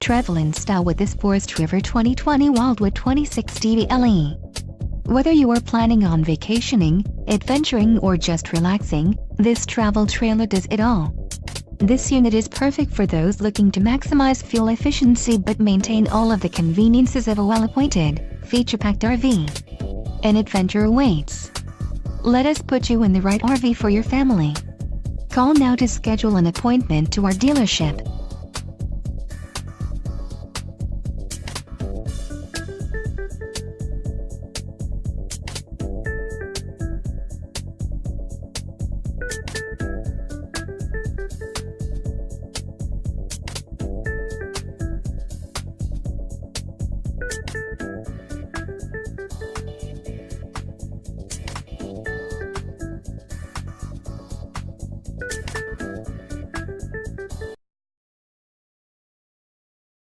Travel in style with this Forest River 2020 Wildwood 26Dble. Whether you are planning on vacationing, adventuring or just relaxing, this travel trailer does it all. This unit is perfect for those looking to maximize fuel efficiency but maintain all of the conveniences of a well-appointed, feature-packed RV. An adventure awaits. Let us put you in the right RV for your family. Call now to schedule an appointment to our dealership.